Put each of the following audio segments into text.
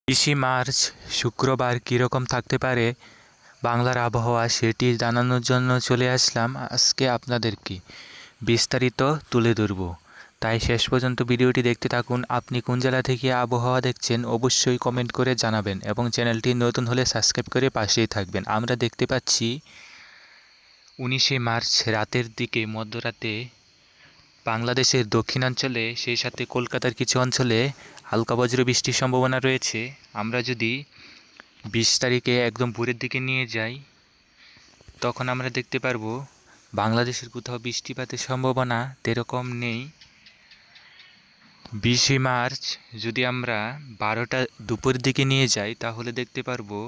20 March শুক্রবার কীরকম থাকতে পারে বাংলার আবহাওয়া সেটি জানানোর জন্য চলে আসলাম আজকে আপনাদেরকে বিস্তারিত তুলে ধরব। তাই শেষ পর্যন্ত ভিডিওটি দেখতে থাকুন। আপনি কোন জেলা থেকে আবহাওয়া দেখছেন অবশ্যই কমেন্ট করে জানাবেন এবং চ্যানেলটি নতুন হলে সাবস্ক্রাইব করে পাশেই থাকবেন। আমরা দেখতে পাচ্ছি 19 মার্চ রাতের দিকে মধ্যরাতে বাংলাদেশের দক্ষিণাঞ্চলে সেই সাথে কলকাতার কিছু অঞ্চলে হালকা বজ্র বৃষ্টির সম্ভাবনা রয়েছে। আমরা যদি 20 তারিখে একদম ভোরের দিকে নিয়ে যাই তখন আমরা দেখতে পারবো বাংলাদেশের কোথাও বৃষ্টিপাতের সম্ভাবনা তেরকম নেই। 20 মার্চ যদি আমরা 12টা দুপুরের দিকে নিয়ে যাই তাহলে দেখতে পারবো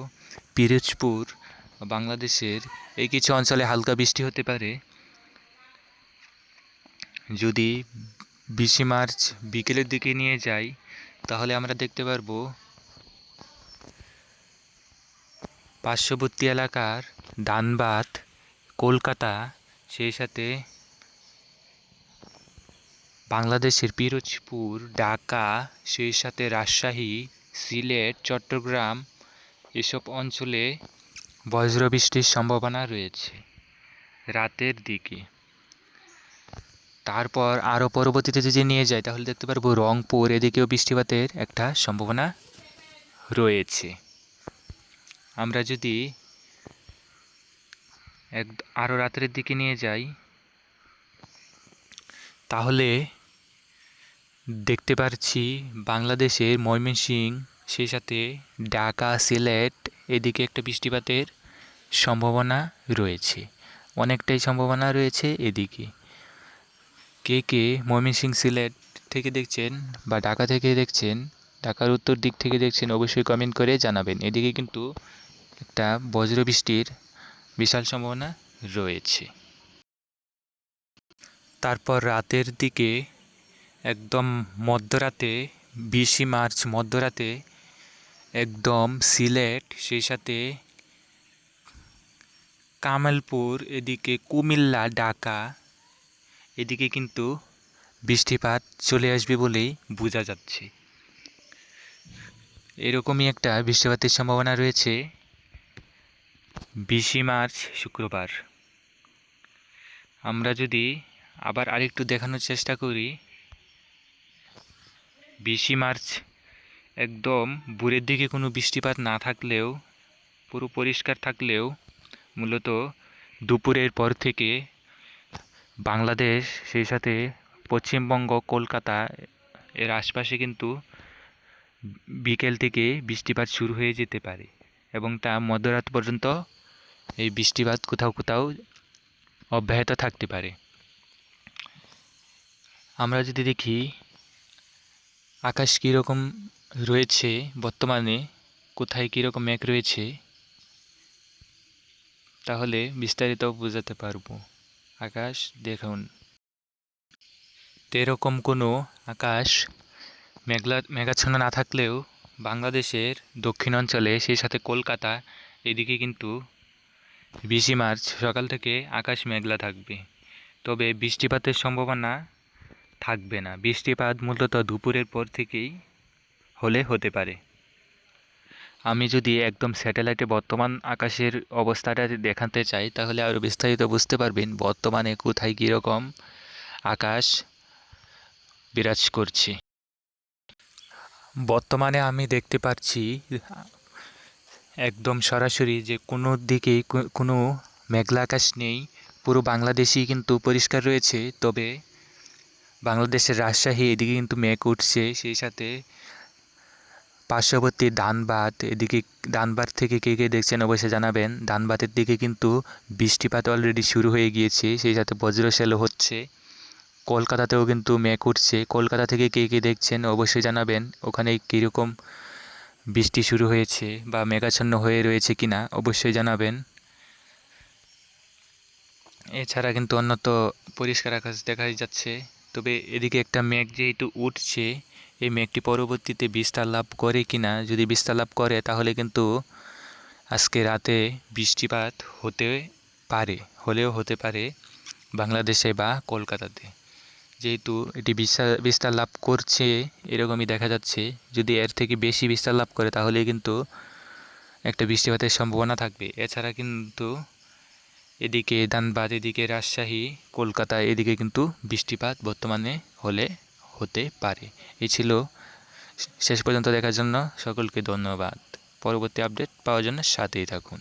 পিরোজপুর বাংলাদেশের এই কিছু অঞ্চলে হালকা বৃষ্টি হতে পারে। যদি 20 মার্চ বিকেলের দিকে নিয়ে যাই তাহলে আমরা দেখতে পারবো পার্শ্ববর্তী এলাকার ধানবাদ, কলকাতা, সেই সাথে বাংলাদেশের পিরোজপুর, ঢাকা, সেই সাথে রাজশাহী, সিলেট, চট্টগ্রাম এসব অঞ্চলে বজ্রবৃষ্টির সম্ভাবনা রয়েছে রাতের দিকে। তারপর আরও পরবর্তীতে যদি নিয়ে যায় তাহলে দেখতে পারবো রংপুর এদিকেও বৃষ্টিপাতের একটা সম্ভাবনা রয়েছে। আমরা যদি আরও রাতের দিকে নিয়ে যাই তাহলে দেখতে পাচ্ছি বাংলাদেশের ময়মনসিংহ, সেই সাথে ঢাকা, সিলেট এদিকে একটা বৃষ্টিপাতের সম্ভাবনা রয়েছে, অনেকটাই সম্ভাবনা রয়েছে এদিকে। কে কে ময়মনসিংহ সিলেট থেকে দেখছেন বা ঢাকা থেকে দেখছেন, ঢাকার উত্তর দিক থেকে দেখছেন অবশ্যই কমেন্ট করে জানাবেন। এদিকে কিন্তু একটা বজ্রবৃষ্টির বিশাল সম্ভাবনা রয়েছে। তারপর রাতের দিকে একদম মধ্যরাতে 20 মার্চ মধ্যরাতে একদম সিলেট, সেই সাথে কামালপুর এদিকে কুমিল্লা, ঢাকা এদিকে কিন্তু বৃষ্টিপাত চলে আসবে বলেই বোঝা যাচ্ছে। এরকমই একটা বৃষ্টিপাতের সম্ভাবনা রয়েছে 20 মার্চ শুক্রবার। আমরা যদি আবার আরেকটু দেখানোর চেষ্টা করি, 20 মার্চ একদম ভোরের দিকে কোনো বৃষ্টিপাত না থাকলেও, পুরো পরিষ্কার থাকলেও মূলত দুপুরের পর থেকে বাংলাদেশ সেই সাথে পশ্চিমবঙ্গ, কলকাতা এর আশপাশে কিন্তু বিকেল থেকে বৃষ্টিপাত শুরু হয়ে যেতে পারে এবং তা মধ্যরাত পর্যন্ত এই বৃষ্টিপাত কোথাও কোথাও অব্যাহত থাকতে পারে। আমরা যদি দেখি আকাশ কীরকম রয়েছে বর্তমানে, কোথায় কীরকম মেঘ রয়েছে, তাহলে বিস্তারিত বোঝাতে পারবো। আকাশ দেখুন, এরকম কোনো আকাশ মেঘাচ্ছন্ন না থাকলেও বাংলাদেশের দক্ষিণাঞ্চলে সেই সাথে কলকাতা এদিকে কিন্তু 20 মার্চ সকাল থেকে আকাশ মেঘলা থাকবে, তবে বৃষ্টিপাতের সম্ভাবনা থাকবে না। বৃষ্টিপাত মূলত দুপুরের পর থেকেই হতে পারে। আমি যদি একদম স্যাটেলাইটে বর্তমান আকাশের অবস্থাটা দেখাতে চাই তাহলে আরও বিস্তারিত বুঝতে পারবেন বর্তমানে কোথায় কীরকম আকাশ বিরাজ করছে। বর্তমানে আমি দেখতে পাচ্ছি একদম সরাসরি যে কোনো দিকেই কোনো মেঘলা আকাশ নেই, পুরো বাংলাদেশই কিন্তু পরিষ্কার রয়েছে। তবে বাংলাদেশের রাজশাহী এদিকে কিন্তু মেঘ উঠছে, সেই সাথে পার্শ্ববর্তী ধানবাদ এদিকে, ধানবাদ থেকে কে কে দেখছেন অবশ্যই জানাবেন। ধানবাদের দিকে কিন্তু বৃষ্টিপাত অলরেডি শুরু হয়ে গিয়েছে, সেই সাথে বজ্রশেলও হচ্ছে। কলকাতাতেও কিন্তু মেঘ উঠছে, কলকাতা থেকে কে কে দেখছেন অবশ্যই জানাবেন। ওখানে কীরকম বৃষ্টি শুরু হয়েছে বা মেঘাচ্ছন্ন হয়ে রয়েছে কিনা অবশ্যই জানাবেন। এছাড়া কিন্তু অন্যত পরিষ্কার আকাশ দেখা যাচ্ছে। তবে এদিকে একটা মেঘ যেহেতু উঠছে, এই মেঘটি পরবর্তীতে বিস্তার লাভ করে কিনা, যদি বিস্তার লাভ করে তাহলে কিন্তু আজকে রাতে বৃষ্টিপাত হতে পারে, হতে পারে বাংলাদেশে বা কলকাতাতে। যেহেতু এটি বিস্তার লাভ করছে এরকমই দেখা যাচ্ছে, যদি এর থেকে বেশি বিস্তার লাভ করে তাহলে কিন্তু একটা বৃষ্টিপাতের সম্ভাবনা থাকবে। এছাড়া কিন্তু এদিকে ধানবাদ, এদিকে রাজশাহী, কলকাতা এদিকে কিন্তু বৃষ্টিপাত বর্তমানে হতে পারে। এই ছিল। শেষ পর্যন্ত দেখার জন্য সকলকে ধন্যবাদ। পরবর্তী আপডেট পাওয়ার জন্য সাথেই থাকুন।